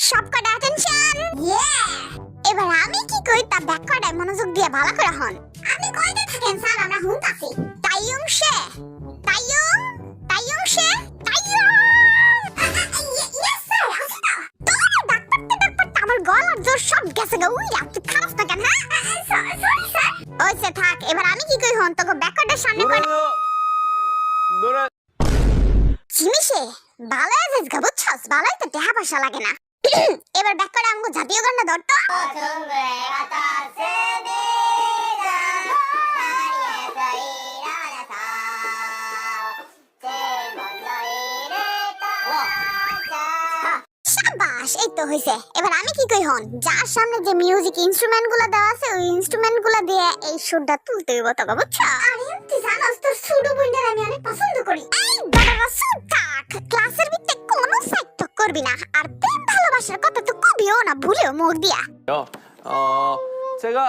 সবকটা অ্যাটেনশন। এবার আমি কি কই তা ব্যাককটায় মনোযোগ দিয়ে ভালো করে হন। আপনি কইতে থাকেন স্যার, আমরা শুনতাছি। তাইয়ুম শে তাইয়ুম তাইয়ুম শে তাইয়ুম। ইয়েস স্যার, আসি না। তোর ডাক্তারতে আমার গলার জোর সব গেছে গো। উইয়া তুই খারাপ না কেন? হ্যাঁ সরি স্যার। ওইসে থাক। এবার আমি কি কই হন, তোকে ব্যাককটার সামনে চিমিশে ভালো আছিস গো, বুঝছস? ভালোই তো টেহা পয়সা লাগে না। এবার ব্যাক করে আমগো জাতীয় গানটা ধর তো। শাবাশ, এই তো হইছে। এবার আমি কি কই হন, যার সামনে যে মিউজিক ইনস্ট্রুমেন্ট গুলো দেওয়া আছে ওই ইনস্ট্রুমেন্ট গুলো দিয়ে এই সুরটা তুলতে হইব তোকে, বুঝছ? আরে তুই জানাস তোর ছোট বোনদের আমি অনেক পছন্দ করি। এই দাদারা চুপ থাক, ক্লাসের ভিতরে কোনো সাইড করবি না। আর প্রেম ভালোবাসার কথা তো কবিও না, ভুলেও মুখ দিয়া। 제가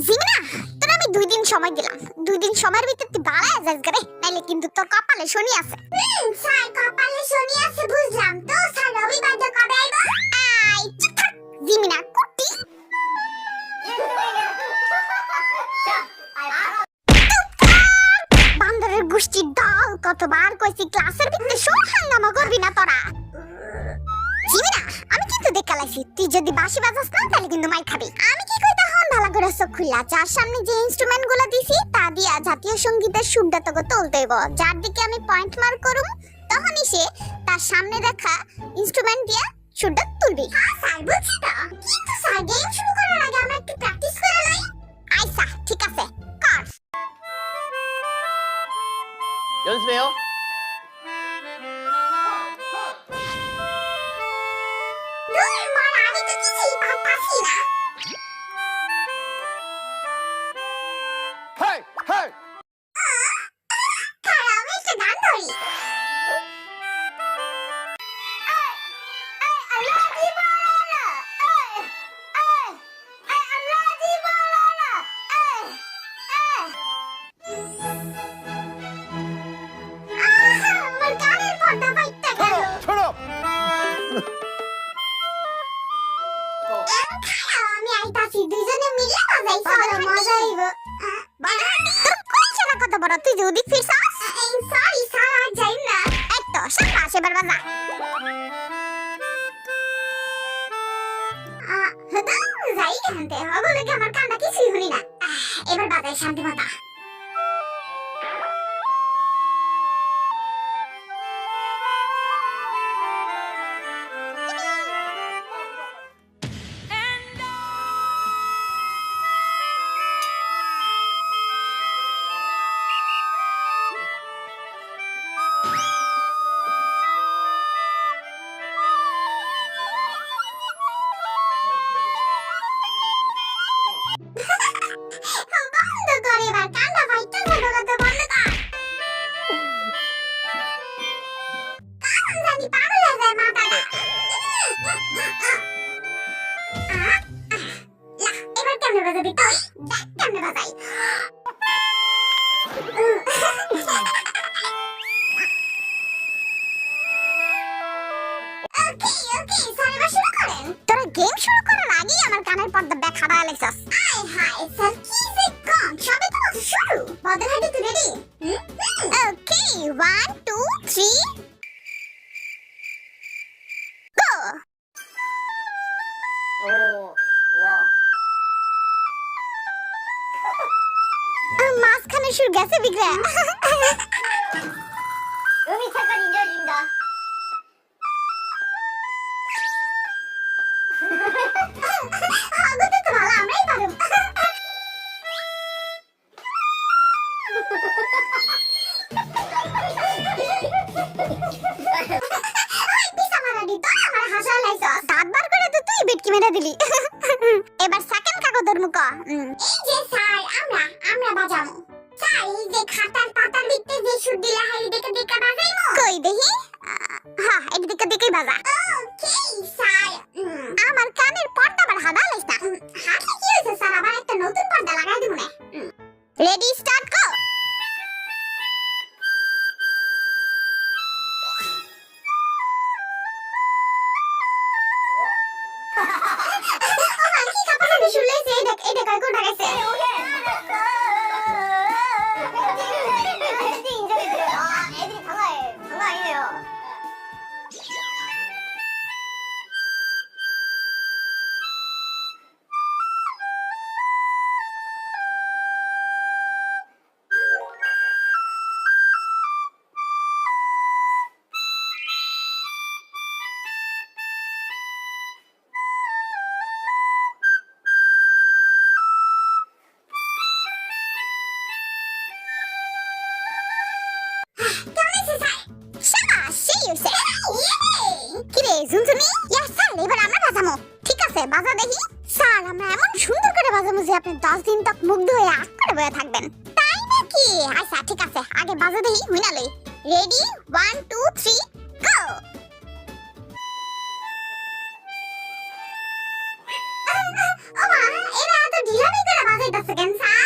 জিনা, তোর আমি 2 দিন সময় দিলাম। 2 দিন সময়ের ভিতর তুই বাড়ায় যাস গরে, নাইলে কিন্তু তোর কপালে শনি আছে। স্যার কপালে শনি আছে বুঝলাম তো, স্যার রবিবারটা কবে আইব? আই চুপ থাক জিমিনা কুটি। বান্দরের গোষ্ঠীর দল, কতবার কইছি ক্লাসের ভিতরে শোর হাঙ্গামা করবি না তোরা। জিমিনা, আমি কিন্তু দেখালাইছি, তুই যদি বাঁশি বাজাস না তাহলে কিন্তু মাইর খাবি। আমি কি কই তখন ভালো করে চোখ খুললা, যার সামনে যে ইনস্ট্রুমেন্ট গুলো দিছি তা দিয়া জাতীয় সঙ্গীতের সুরটা তোকে তুলতে হইব। যার দিকে আমি পয়েন্ট মার্ক করুম তখনই সে তার সামনে রাখা ইনস্ট্রুমেন্ট দিয়া সুরটা তুলবি। হ্যাঁ স্যার, বুঝছি তো। কিন্তু স্যার গেম শুরু করার আগে আমরা একটু প্র্যাকটিস করে লই। আইসা, ঠিক আছে, কর। 연습해요. দূর মার, আমি তো কিছুই পারতাছি না। 헤이 헤이. খারাপ, আমি একটা গান ধরি। আমার গানের পর্দা ফাইটটা গেল। 철업. আমি আইতাছি, দুইজনে মিলে বাজাই, চলো মজা হইব। তোর কোন শালা কত বড়, তুই যে ওদিক ফিরছাস? সরি স্যার, আর যাই না। এই তো শাবাশ, এবার বাজা। যাই কেনতে হগলে কি আমার কানটা কিছুই শুনি না। এবার বাজাই শান্তি মাতা। বন্ধ কর এবার, কান্না ফাইটটা ছোট করতে বন্ধ কর। কারণ জানি পাগল হয়ে যায় মাথাটা। এবার কেমনে বাজাবি তুই? দেখ কেমনে বাজাই। ওকে স্যার, এবার শুরু করেন। তোরা গেম শুরু করার আগেই আমার কানের পর্দা ব্যাগ খাওয়া লাগছস। আয় হায় স্যার, কি যে কম, সবে তো মাত্র শুরু। বদর হাঁটি, তুই রেডি? ওকে, 1 2 3 গো। মাঝখানে সুর গেছে বিগ্রা। 음이 잠깐 인정해준다. আগতে তো ভালো, আমরাই পারব। এবার সেকেন্ড কাগজ ধরমু ক। এই যে স্যার, আমরা বাজামু। স্যার, এই যে খাতার পাতার ভিতরে যে সুর দিলা হয় দেখে দেখে বাজাইমু। কই দেখি? হ্যাঁ, এই দেখে দেখেই বাজা। Okay sir. আমার কানের পর্দা আবার হাদা লাইছ না। হাতে কি হইছে স্যার, আবার একটা নতুন পর্দা লাগাই দিমু না। রেডি, স্টার্ট গো। দেখ এই দেখ কয় কোটা গেছে 애들이 강화해. 강화 아니에요. কিরে ঝুনঝুনি ইয়া স্যার এবার আমরা বাজামো ঠিক আছে বাজা দেখি স্যার আমরা এমন সুন্দর করে বাজামো যে আপনি 10 দিন তক মুগ্ধ হয়ে আঁক করে বসে থাকবেন তাই নাকি আচ্ছা ঠিক আছে আগে বাজা দেখি হুইনা লই রেডি 1 2 3 গো ওমা এরা এত ঢিলামি করে বাজাইতাছে কেন স্যার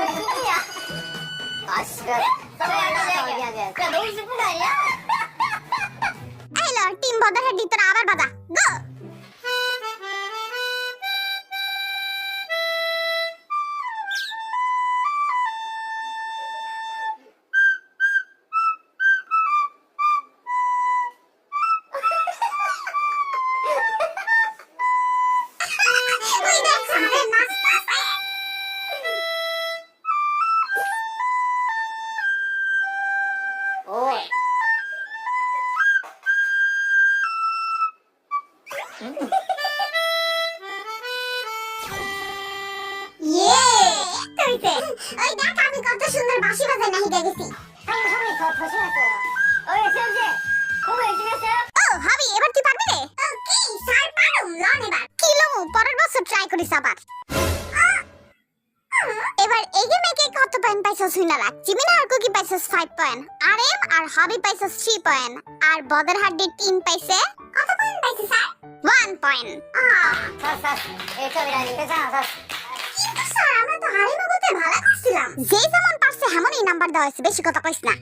신이야. 아, 씨발. 미안. 그냥 너무 슬픈 거 아니야? এই লো টিম বদর হেডি তোরা আবার বাজা গো ওই দেখ সামনে নাচতাছে 오. ইয়ে কইতে ওই দেখ আমি কত সুন্দর বাঁশি বাজাই না হিগে গেছি 형이 더 심했어요. 세훈 씨, 공부 열심히 했어요? ও হাবি এবার তুই পারবি রে ওকে স্যার পারুম লন এবার কিলো পরের বছর ট্রাই করিস আবার এবার এগে মেকে কত পয়েন্ট পাইছস হুইনা রাখ জিমিনা আর কুকি পাইছস 5 পয়েন্ট আর এম আর হাবি পাইছস 3 পয়েন্ট আর বদর হাড্ডি 3 পাইছে কত পয়েন্ট পাইছে স্যার 1 পয়েন্ট 샀. 1점이라니. 괜찮아, 샀. কিন্তু স্যার আমরা তো হারিমা করতে ভালো করছিলাম যে যেমন পারছে এমনই নাম্বার দেওয়া হয়েছে বেশি কথা কইস না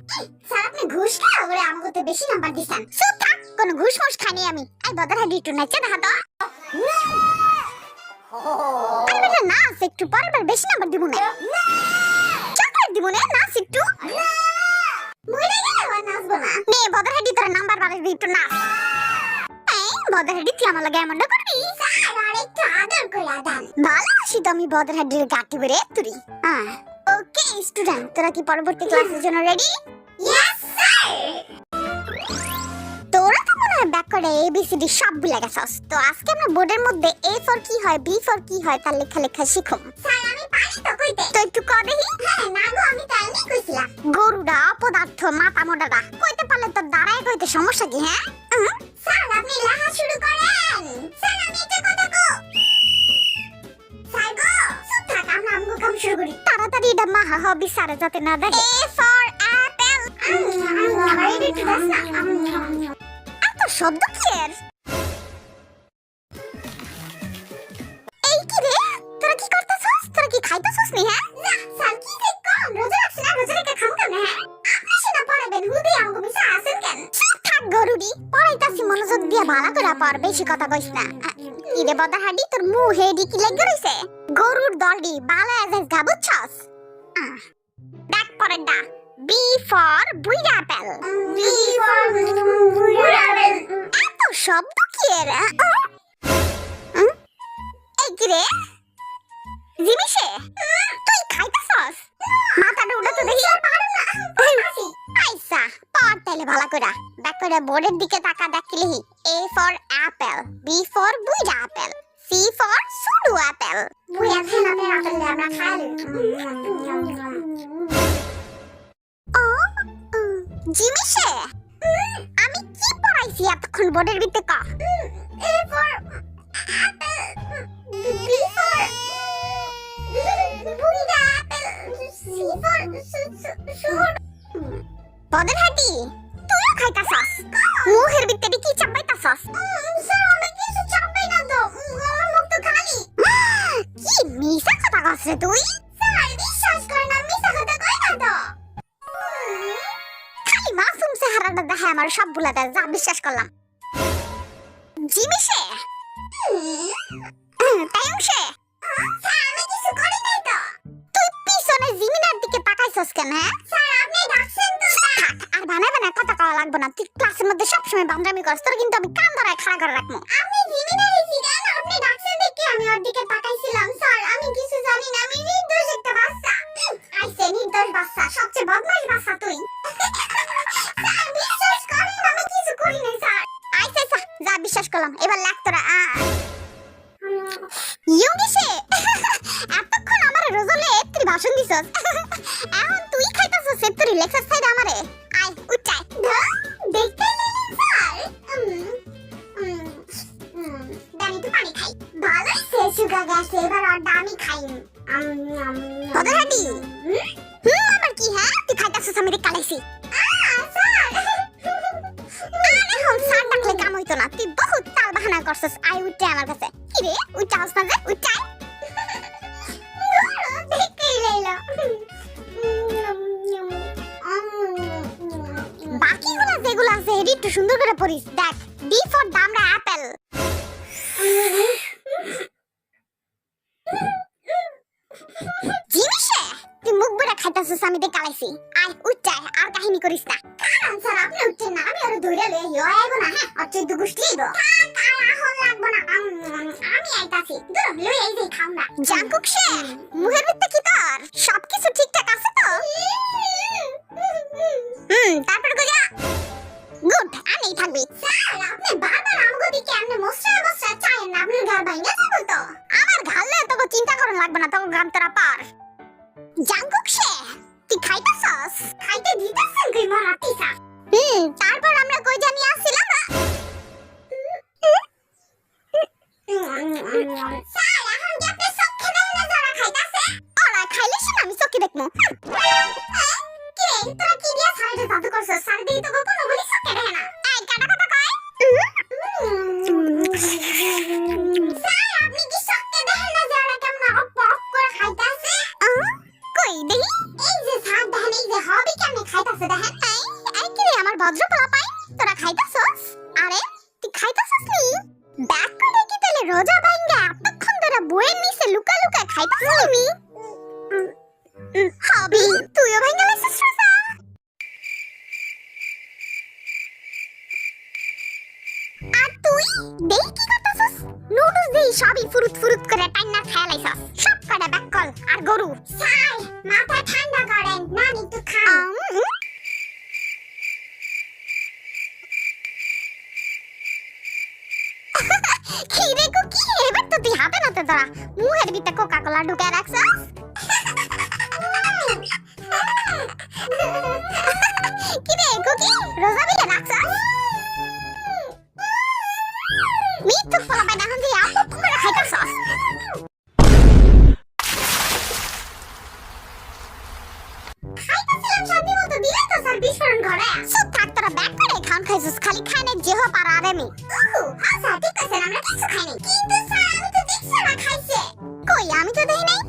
স্যার আপনি ঘুষ খাওয়া করে আমাকে বেশি নাম্বার দিছেন চুপ থাক কোন ঘুষ মুষ খাইনি আমি এই বদর হাড্ডি একটু নাচে দেখা তো আরে বেটা নাচ একটু পরের বার বেশি নাম্বার দিব না চকলেট দিব না নাচ একটু মরে গেলে আর নাচবো না নে বদর হাড্ডি তোর নাম্বার বাড়াবি একটু নাচ বদর হাড্ডি তুই আমার লাগে এমনটা করবি স্যার আর একটু আদর করে দান ভালোবাসি তো আমি বদর হাড্ডির গাটি বেরে তুরি ওকে স্টুডেন্ট তোরা কি পরবর্তী ক্লাসের জন্য রেডি ইয়েস স্যার তোরা তো মনে হয় ব্যাক করে এবিসিডি সব ভুলে গেছস তো আজকে আমরা বোর্ডের মধ্যে এ ফর কি হয় বি ফর কি হয় তার লেখা শিখুম স্যার আমি পারি তো কইতে তো একটু কর দেখি হ্যাঁ না গো আমি তাই নি কইছিলাম গরুড়া অপদার্থ মাথা মোটাটা কইতে পারলে তো দাঁড়ায় কইতে সমস্যা কি হ্যাঁ স্যার আপনি লেখা শুরু করেন স্যার আমি একটা কথা কো স্যার গো চুপ থাক আমরা আমগো কাম শুরু করি তাড়াতাড়ি এটা মাহা হবি স্যারে যাতে না দেখে এ ফর অ্যাপল আমার একটু দাস না এত শব্দ কি এর এই কি রে তোরা কি করতেছস তোরা কি খাইতেছস নি হ্যাঁ না স্যার কি যে কোন রোজা রাখছ না রোজা রেখে খাও কেন হ্যাঁ আপনি সেটা পড়াবেন হুদি আমগো মিছা আছেন কেন চুপ থাক গরুডি পড়াইতাছি মনোযোগ দিয়ে ভালো করে পড় বেশি কথা কইস না কি রে বদা হাডি তোর মুখ হেডি কি লাগি রইছে গরুর দলডি বালা এজেস গাবুছস দেখ পরেরটা বি ফর বুইড়া অ্যাপেল বি ফর বুইড়া অ্যাপেল এত শব্দ কি এর এই কি রে জিমিশে তুই খাইতাছস মাথাটা উঠা তো দেখি পারো না আইসা পড় তাইলে ভালো করে ব্যাক করে বোর্ডের দিকে তাকা দেখলি A for apple B for বুইড়া অ্যাপেল সি ফর সুডু অ্যাপেল বুইড়া খানা অ্যাপেল আমরা খাই জিমিশে আমি কি পড়াইছি এতক্ষণ বোর্ডের ভিতরে ক A for apple B for বুইড়া অ্যাপেল সি ফর সুড বদর হাটি তুইও খাইতাছস মুখের ভিতরে কি চাবাইতাছস স্যার আমি তো আমার মুখ তো খালি কি মিছা কথা কস রে তুই স্যার বিশ্বাস করেন আমি মিছা কথা কই না তো খালি মাসুম চেহারাটা দেখে আমার সব ভুলা দেয় যা বিশ্বাস করলাম জিমি সে তাইও সে স্যার আমি কিছু করি নাই তো তুই পিছনে জিমিনার দিকে তাকাইছস কেন হ্যাঁ স্যার আপনি ডাকছেন তো থাক আর বানাবে না কথা কওয়া লাগবে না তুই ক্লাসের মধ্যে সব সময় বান্দামি করছ তোর কিন্তু আমি কান ধরে খাড়া করে রাখমু আপনি জিমিনারে জিগান আপনি ডাকছেন দেখে আমি ওর দিকে তাকাইছিলাম স্যার আমি কিছু জানি না আমি নির্দোষ একটা বাচ্চা আইছে নির্দোষ বাচ্চা সবচেয়ে বদমাশ বাচ্চা তুই স্যার বিশ্বাস করেন আমি কিছু করি নাই স্যার আইছে যা বিশ্বাস করলাম এবার লাগ তোরা ইয়োগিসে এতক্ষণ আমারে রোজলে তুই ভাষণ দিছস এখন তুই খাইতাছস তুই লেকচার সাইড আমারে আই উঠাই দেখতে স্যার দানি তো পানি খাই ভালোই সে সুগার গেছে এবার আর দামি খাই তোদের হাডি আবার কি হ্যাঁ তুই খাইতাছস আমি কালাইছি স্যার এখন স্যার ডাকলে কাম হইতো না তুই বহুত তাল বাহানা করছস আই উঠে আমার কাছে কি রে উঠাস না যে উঠাই দেখতেই লাইলা বাকিগুলা যেগুলো আছে এডি একটু সুন্দর করে পড়িস দেখ ডি ফর দামড়া অ্যাপেল জিনিসে তুই মুখ বুড়া খাইতাছস আমি দেখ কালাইছি আই উঠাই আর কাহিনী করিস না কারণ স্যার আপনি উঠছেন না আমি আর ধরে লই আইবো না হ্যাঁ আর তুই দুগুস লিবো থাক আর এখন লাগবো না আমি আইতাছি দূর লই এই যে খাও না জাঙ্কুক সে মুখের ভিতরে কি তোর সবকিছু ঠিকঠাক আছে তো তারপর কইয়া গুড আমি থাকবি স্যার আপনি বারবার আমগো দিকে এমনি মশরা মশরা চাইেন না আপনি গাল ভাঙা যাবে তো আমার গালে তোকে চিন্তা করন লাগবে না তোকে গ্রাম তোরা পার জাঙ্কুক সে তুই খাইতাছস খাইতে দিতাছেন কই মারাতিসা তারপর আমরা কই জানি আসছিলাম স্যার এখন কি আপনি চোখে দেখেন না যারা খাইতাছে ওরা খাইলে শুন আমি চোখে দেখমু কি রে তোরা কি দিয়া ছাড়ে জাদু করছস স্যার দেই তো গোপন বলি চোখে দেখে না এই কাটা কথা কয় স্যার আপনি কি চোখে দেখেন না যারা কেমন অপ অপ করে খাইতাছে কই দেখি এই যে স্যার দেখেন এই যে হবি কেমনে খাইতাছে দেখেন এই কি রে আমার ভদ্র পোলা পাই তোরা খাইতাছস আরে তুই খাইতাছস নি ব্যাক করে কি তাহলে রোজা ভাঙ্গা এতক্ষণ ধরে বইয়ের নিচে লুকা লুকা খাইতাছস নি হবি তুইও ভাঙ্গা লাইছিস রোজা আর তুই দেই কি করতাছস নুডলস দেই সবই ফুরুত ফুরুত করে টাইনা খায় লাইছস সব কটা ব্যাককল আর গরু স্যার মাথা ঠান্ডা করেন নানি একটু খাও কি রে কুকি এবার তো তুই হাতে নাতে ধরা মুখের ভিতরে কোকা কোলা ঢুকায় রাখছস কি রে কুকি রোজা বিলে রাখছস মিথ্যুক পোলা পাই না এখন তুই আপু করে খাইতাছস খাইতাছিলাম শান্তি মতো দিলে তো স্যার বিস্ফোরণ ঘরে চুপ থাক তোরা ব্যাক করে খান খাইছিস খালি খায় না যেহ পারা আর আমি হ্যাঁ স্যার ঠিক আছে আমরা কিছু খাই নাই কিন্তু স্যার আমি তো দেখছি না খাইছে কই আমি তো দেখি নাই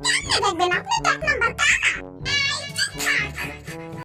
কেমনে দেখবেন আপনি তো এক নাম্বার কানা